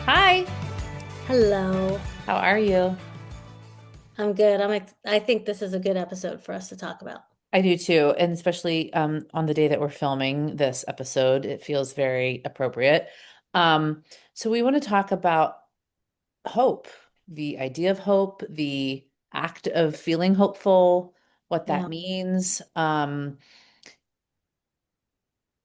Hi, Hello. how are you? I'm good. I think this is a good episode for us to talk about. I do too, and especially on the day that we're filming this episode, it feels very appropriate. Um, so we want to talk about hope, the idea of hope, the act of feeling hopeful, what that Yeah. means.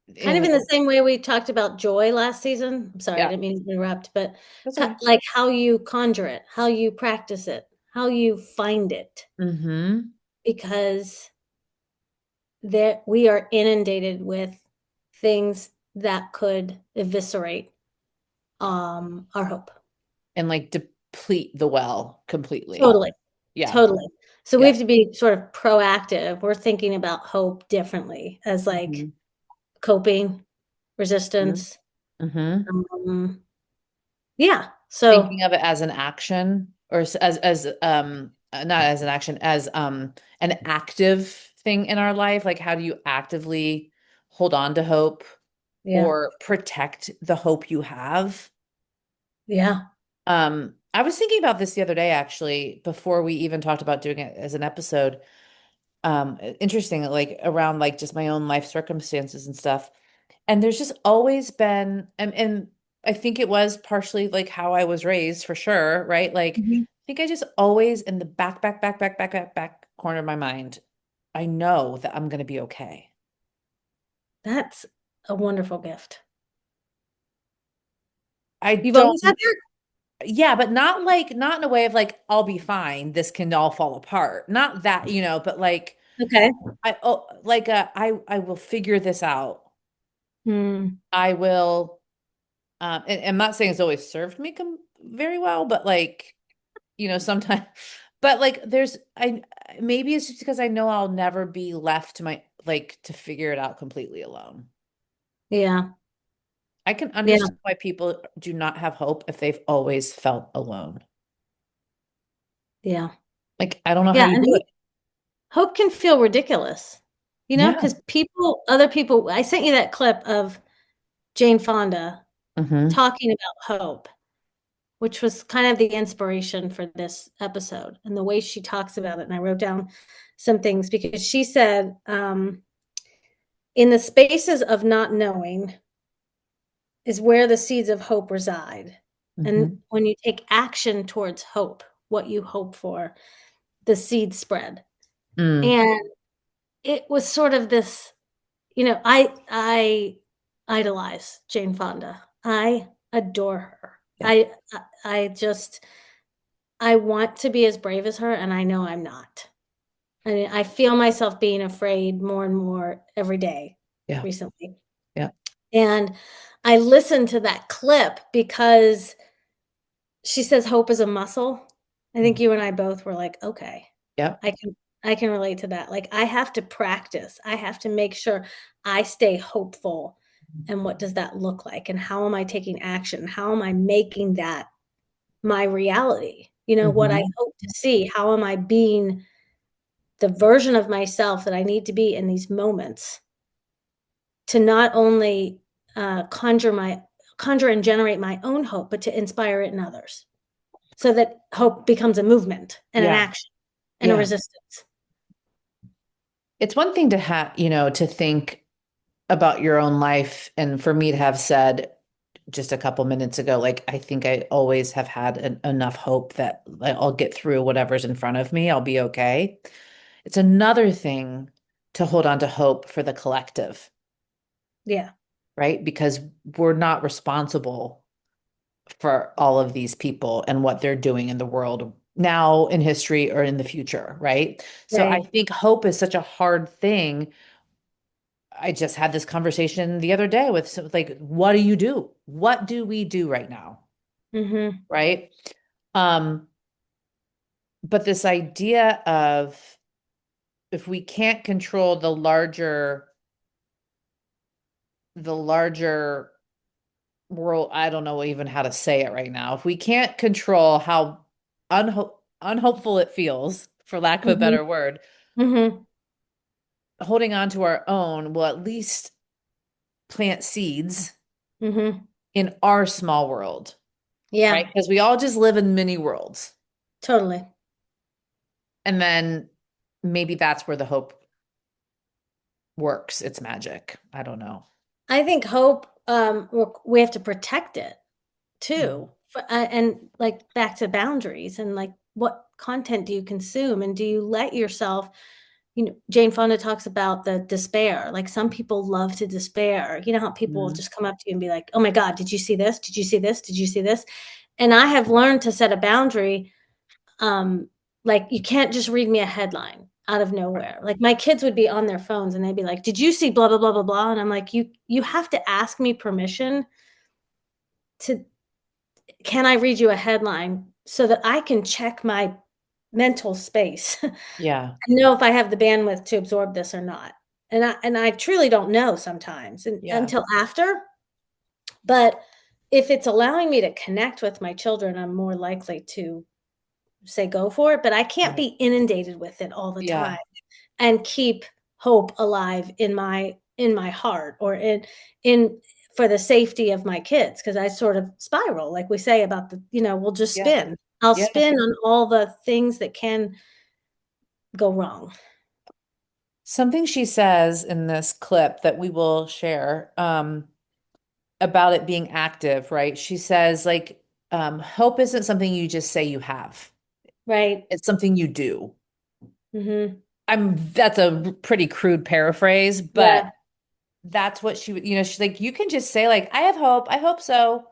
Kind of And in the same way we talked about joy last season. I'm sorry, I yeah, didn't mean to interrupt, but that's okay. like how you conjure it, how you practice it, how you find it, Mm-hmm. because there we are inundated with things that could eviscerate our hope. And like deplete the well completely. Totally. Yeah. Totally. So we Yeah. have to be sort of proactive. We're thinking about hope differently as like Mm-hmm. coping, resistance. Mm-hmm. Yeah. So Thinking of it as an action or not as an action as an active thing in our life, like how do you actively hold on to hope yeah. or protect the hope you have? Yeah. I was thinking about this the other day actually before we even talked about doing it as an episode. Interesting, like around like just my own life circumstances and stuff. And there's just always been, and I think it was partially like how I was raised for sure, right? Like, Mhm. I think I just always in the back corner of my mind, I know that I'm going to be okay. That's a wonderful gift. I You've always had don't, yeah, but not like, not in a way of like, I'll be fine. This can all fall apart. Not that, but like, that? Okay. I will figure this out. Hmm. I will, and I'm not saying it's always served me very well, but like, sometimes, but like maybe it's just because I know I'll never be left to to figure it out completely alone. Yeah. I can Yeah. understand why people do not have hope if they've always felt alone. Yeah. Like, I don't know how Yeah. you And do it. hope can feel ridiculous, Yeah. because other people, I sent you that clip of Jane Fonda Hmm. talking about hope, which was kind of the inspiration for this episode and the way she talks about it. And I wrote down some things because she said, in the spaces of not knowing is where the seeds of hope reside. And Hmm. when you take action towards hope, what you hope for, the seeds spread. Mm. And it was sort of this, I idolize Jane Fonda. I adore her. Yeah. I just I want to be as brave as her, and I know I'm not. I mean, I feel myself being afraid more and more every day Yeah. recently. Yeah. And I listened to that clip because she says hope is a muscle. I think Mhm. you and I both were like, okay, Yeah. I can I can relate to that. Like I have to practice. I have to make sure I stay hopeful. And what does that look like? And how am I taking action? How am I making that my reality? What I Hmm. hope to see. How am I being the version of myself that I need to be in these moments to not only conjure and generate my own hope, but to inspire it in others, so that hope becomes a movement and an Yeah. action and a Yeah. resistance. It's one thing to have, to think about your own life. And for me to have said just a couple minutes ago, like, I think I always have had enough hope that like, I'll get through whatever's in front of me. I'll be okay. It's another thing to hold on to hope for the collective, Yeah. right? Because we're not responsible for all of these people and what they're doing in the world now, in history, or in the future, right? So I Right. think hope is such a hard thing. I just had this conversation the other day with like, what do you do? What do we do right now? Mm-hmm. Right. Um, but this idea of if we can't control the larger world, I don't know even how to say it right now. If we can't control how unhopeful it feels, for lack of a Mm-hmm. better word, Mm-hmm. holding on to our own will at least plant seeds Mm-hmm. in our small world. right? Yeah, Because we all just live in mini worlds. totally. And then maybe that's where the hope works. It's magic. I don't know. I think hope, we have to protect it Mhm. too. And like back to boundaries and like what content do you consume and do you let yourself, Jane Fonda talks about the despair. Like some people love to despair. You know how people will Mhm. just come up to you and be like, "Oh my God, did you see this? Did you see this? Did you see this?" And I have learned to set a boundary. Um, like you can't just read me a headline out of nowhere. Like my kids would be on their phones and they'd be like, "Did you see blah blah blah blah blah?" And I'm like, "You have to ask me permission to can I read you a headline so that I can check my mental space and Yeah. know if I have the bandwidth to absorb this or not?" And I truly don't know sometimes and Yeah. until after, but if it's allowing me to connect with my children, I'm more likely to say go for it, but I can't Right. be inundated with it all the time Yeah. and keep hope alive in my heart or in for the safety of my kids because I sort of spiral like we say about we'll just Yeah. spin. I'll Yeah. spin on all the things that can go wrong. Something she says in this clip that we will share, about it being active, right? She says, like, hope isn't something you just say you have. Right. It's something you do. Mhm. That's a pretty crude paraphrase, but Yeah. that's what she would, she's like, you can just say, like, I have hope. I hope so.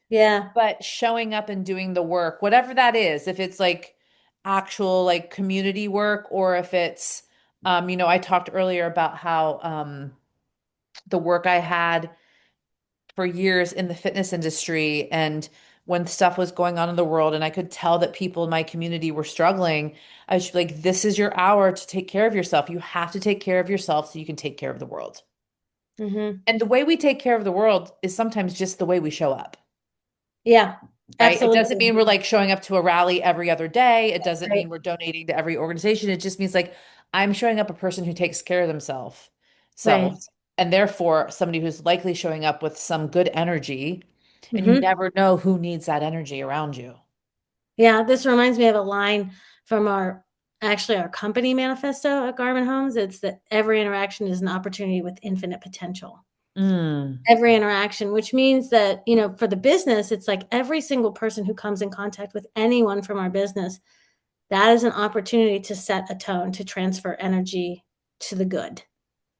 Yeah. But showing up and doing the work, whatever that is, if it's like actual like community work or if it's, I talked earlier about how the work I had for years in the fitness industry and when stuff was going on in the world and I could tell that people in my community were struggling, I was like, this is your hour to take care of yourself. You have to take care of yourself so you can take care of the world. Mhm. And the way we take care of the world is sometimes just the way we show up. Yeah. Right? It doesn't Absolutely. mean we're like showing up to a rally every other day. It doesn't Right. mean we're donating to every organization. It just means like I'm showing up a person who takes care of themselves Right. selves, and therefore somebody who's likely showing up with some good energy, and you Mhm. never know who needs that energy around you. Yeah, this reminds me of a line from our company manifesto at Garmin Homes. It's that every interaction is an opportunity with infinite potential. Mm, Every interaction, which means that, for the business, it's like every single person who comes in contact with anyone from our business, that is an opportunity to set a tone, to transfer energy to the good,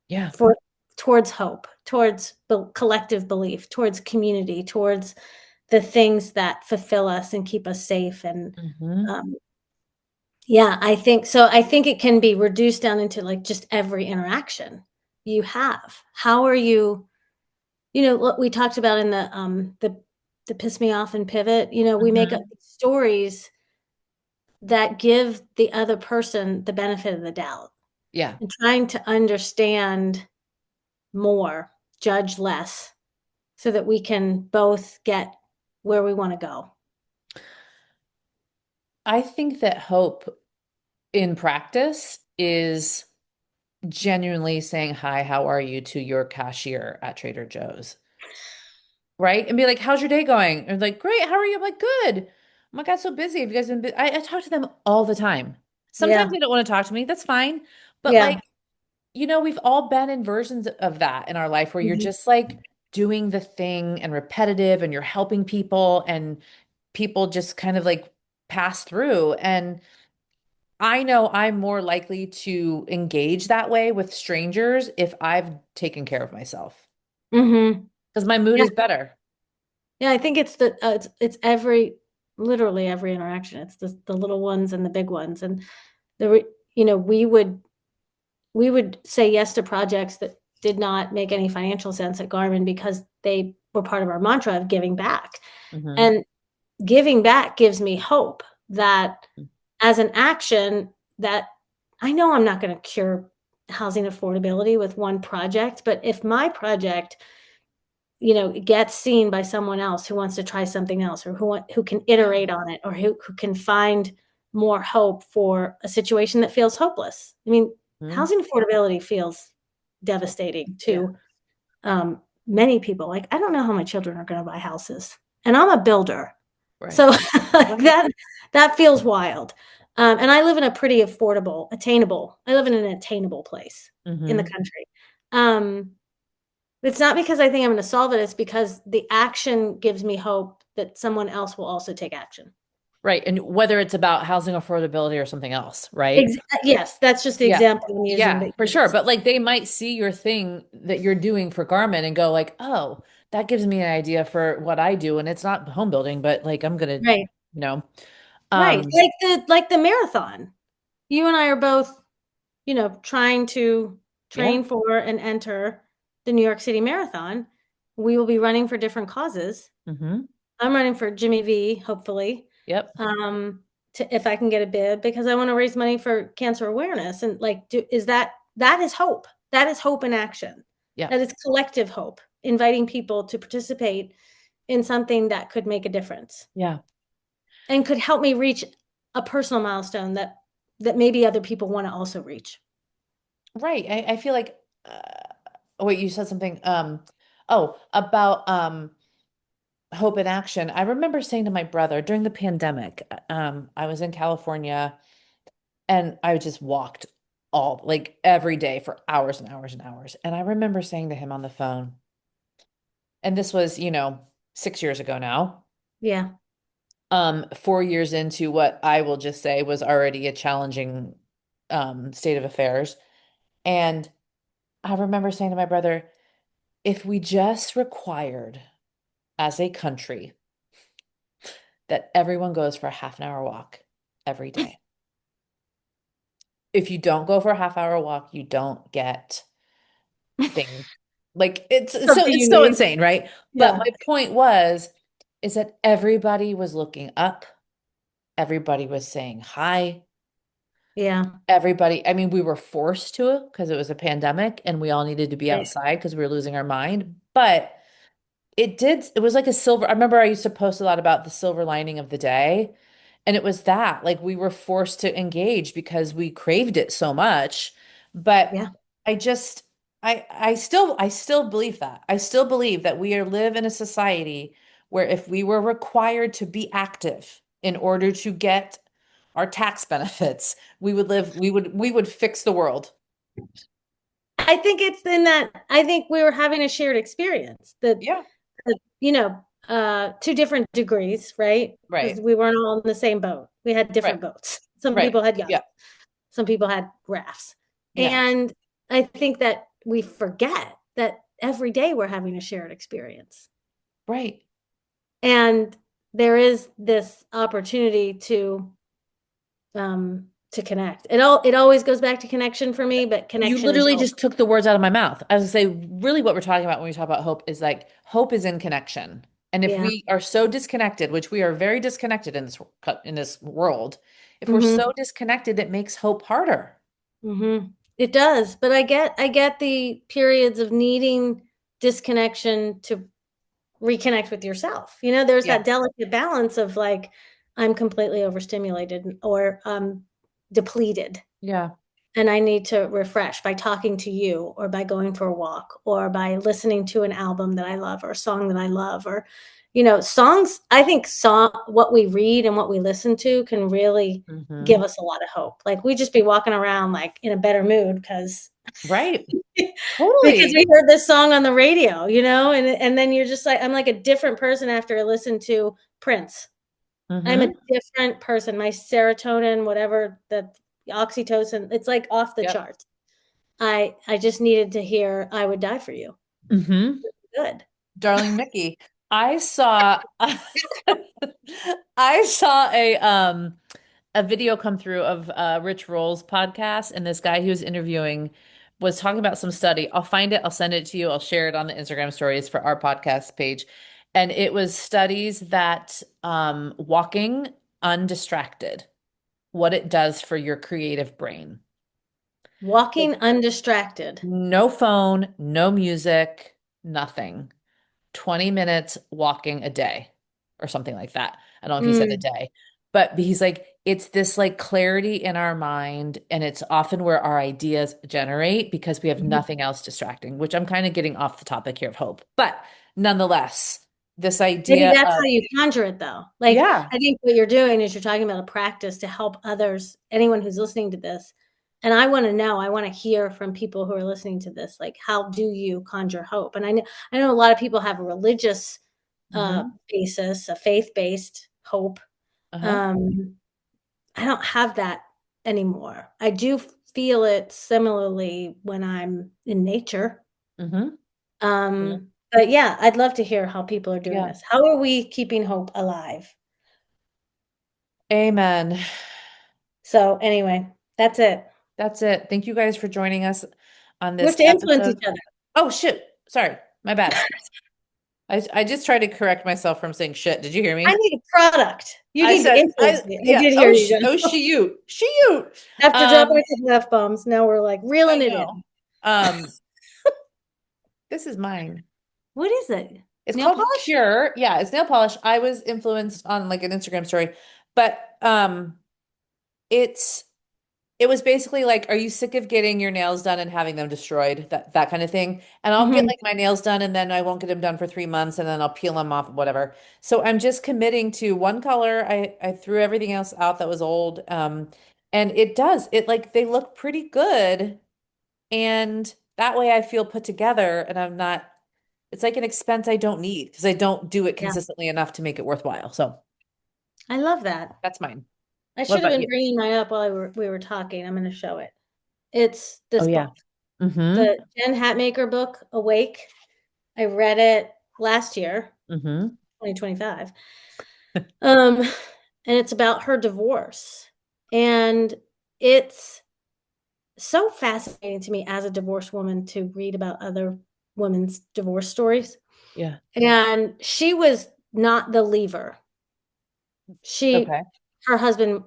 yeah. for towards hope, towards collective belief, towards community, towards the things that fulfill us and keep us safe and Hmm. um, yeah, I think so. I think it can be reduced down into like just every interaction you have. How are you, what we talked about in the piss me off and pivot, we make up Hmm. these stories that give the other person the benefit of the doubt Yeah. and trying to understand more, judge less so that we can both get where we want to go. I think that hope in practice is genuinely saying, hi, how are you to your cashier at Trader Joe's? Right? And be like, how's your day going? And like, great, how are you? I'm like, good. Oh my God, so busy. Have you guys been busy? I talk to them all the time. Sometimes Yeah. they don't want to talk to me. That's fine. But like, Yeah. we've all been in versions of that in our life where you're Mhm. just like doing the thing and repetitive and you're helping people and people just kind of like pass through. And I know I'm more likely to engage that way with strangers if I've taken care of myself Mhm. because my mood Yeah. is better. Yeah, I think it's every literally every interaction. It's the little ones and the big ones, and the re we would say yes to projects that did not make any financial sense at Garmin because they were part of our mantra of giving back, Hmm. and giving back gives me hope that as an action that I know I'm not gonna cure housing affordability with one project, but if my project gets seen by someone else who wants to try something else or who can Yeah. iterate on it or who can find more hope for a situation that feels hopeless. I mean, Mhm. housing affordability feels devastating Yeah. to many people. Like, I don't know how my children are going to buy houses, and I'm a builder. Right. So Right. that feels wild. And I live in a pretty affordable, attainable. I live in an attainable place in the Hmm. country. Um, it's not because I think I'm going to solve it. It's because the action gives me hope that someone else will also take action. Right. And whether it's about housing affordability or something else, right? Ex Yes, that's just the Yeah. example I'm using, Yeah, but for sure. yes. But like they might see your thing that you're doing for Garmin and go like, "Oh, that gives me an idea for what I do." And it's not home building, but like I'm gonna, Right, you know, right. um, Like the marathon. You and I are both, trying to yeah. train for and enter the New York City Marathon. We will be running for different causes. Hmm. I'm running for Jimmy V, hopefully, Yep. um, if I can get a bid because I want to raise money for cancer awareness. And like, that is hope. That is hope in action. Yeah. That is collective hope, inviting people to participate in something that could make a difference Yeah. and could help me reach a personal milestone that maybe other people want to also reach. Right. I feel like oh, wait, you said something oh, about hope in action. I remember saying to my brother during the pandemic, I was in California and I just walked all like every day for hours and hours and hours. And I remember saying to him on the phone, and this was, 6 years ago now, Yeah. 4 years into what I will just say was already a challenging state of affairs. And I remember saying to my brother, if we just required as a country that everyone goes for a half an hour walk every day. If you don't go for a half hour walk, you don't get things. Like Something it's you so need. insane, right? But Yeah. my point was is that everybody was looking up, everybody was saying hi. Yeah. Everybody, I mean, we were forced to because it was a pandemic and we all needed to be Right. outside because we were losing our mind. But it was like a silver. I remember I used to post a lot about the silver lining of the day. And it was that, like we were forced to engage because we craved it so much. But Yeah. I just I still believe that. I still believe that live in a society where if we were required to be active in order to get our tax benefits, we would fix the world. I think it's in that I think we were having a shared experience Yeah, that, to different degrees, right? Because right. we weren't all in the same boat. We had Right. different boats. Some Right. people had yachts, Yeah. some people had rafts. Yeah. And I think that we forget that every day we're having a shared experience. Right. And there is this opportunity to connect. It always goes back to connection for me, but You connection is literally hope. just took the words out of my mouth. I was gonna say, really, what we're talking about when we talk about hope is like hope is in connection. And if Yeah. we are so disconnected, which we are very disconnected in this world, if we're so Hmm. disconnected, it makes hope harder. Hmm. It does, but I get the periods of needing disconnection to reconnect with yourself. There's Yeah. that delicate balance of like I'm completely overstimulated or depleted Yeah. and I need to refresh by talking to you or by going for a walk or by listening to an album that I love or a song that I love or songs. I think what we read and what we listen to can really give Hmm. us a lot of hope. Like we just be walking around like in a better mood Right. because Totally. we heard this song on the radio, and then you're just like I'm like a different person after I listen to Prince. I'm a Hmm. different person. My serotonin, whatever the oxytocin, it's like off the Yep. charts. I just needed to hear I would die for you. Hmm. Good. Darling Mickey, I saw I saw a video come through of Rich Roll's podcast, and this guy he was interviewing was talking about some study. I'll find it, I'll send it to you, I'll share it on the Instagram stories for our podcast page. And it was studies that walking undistracted, what it does for your creative brain. Like Walking undistracted. no phone, no music, nothing. 20 minutes walking a day or something like that. I don't know if he said a Mm, day, but he's like, it's this like clarity in our mind. And it's often where our ideas generate because we have mhm. nothing else distracting, which I'm kind of getting off the topic here of hope. But nonetheless, this Maybe idea that's of, how you conjure it though. Like, yeah. I think what you're doing is you're talking about a practice to help others, anyone who's listening to this. And I want to know, I want to hear from people who are listening to this, like, how do you conjure hope? And I know a lot of people have a religious Hmm. basis, a faith-based hope. Uh-huh. Um, I don't have that anymore. I do feel it similarly when I'm in nature. Hmm. Yeah. But yeah, I'd love to hear how people are doing Yeah. this. How are we keeping hope alive? Amen. So anyway, that's it. That's it. Thank you guys for joining us on We have this to influence episode. each other. Oh, shit. Sorry. My bad. I just tried to correct myself from saying shit. Did you hear I me? need a product. You I need to said, influence me. I yeah. did hear Oh, you, oh, John. shoot. Shoot. After dropping Um, a couple F bombs, now we're like I reeling it know. in. Um, this is mine. What is it? It's Nail called polish? Cure. Yeah, it's nail polish. I was influenced on like an Instagram story, but it's it was basically like, are you sick of getting your nails done and having them destroyed? That kind of thing. And I'll get Hmm. like my nails done and then I won't get them done for 3 months and then I'll peel them off, whatever. So I'm just committing to one color. I threw everything else out that was old. And it like they look pretty good. And that way I feel put together and I'm not, it's like an expense I don't need because I don't do it Yeah, consistently enough to make it worthwhile. So I love that. that's mine. I What should have about been you? bringing mine up while we were talking. I'm going to show it. It's Oh this yeah. book, Mm-hmm. the Jen Hatmaker book, Awake. I read it last year, Mm-hmm. 2025. Um, and it's about her divorce. And it's so fascinating to me as a divorced woman to read about other women's divorce stories. Yeah. And she was not the leaver. She Okay. Her husband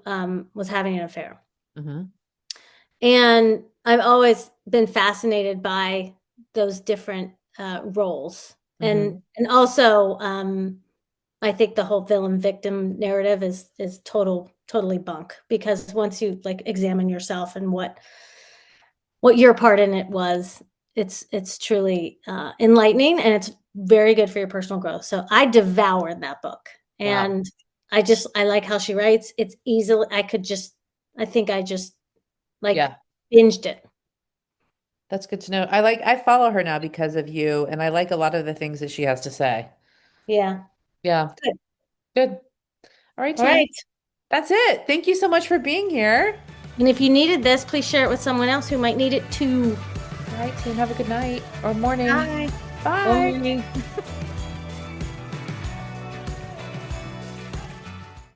was having an affair. Mm-hmm. And I've always been fascinated by those different roles. Mm-hmm. And also I think the whole villain victim narrative is totally bunk because once you like examine yourself and what your part in it was, it's truly enlightening and it's very good for your personal growth. So I devoured that book, Wow. and I like how she writes. It's easily I think I just like Yeah. binged it. That's good to know. I follow her now because of you, and I like a lot of the things that she has to say. Yeah. Yeah. Good. Good. All right, All team. right. That's it. Thank you so much for being here. And if you needed this, please share it with someone else who might need it too. All right, team. Have a good night or morning. Bye. Or Bye. morning.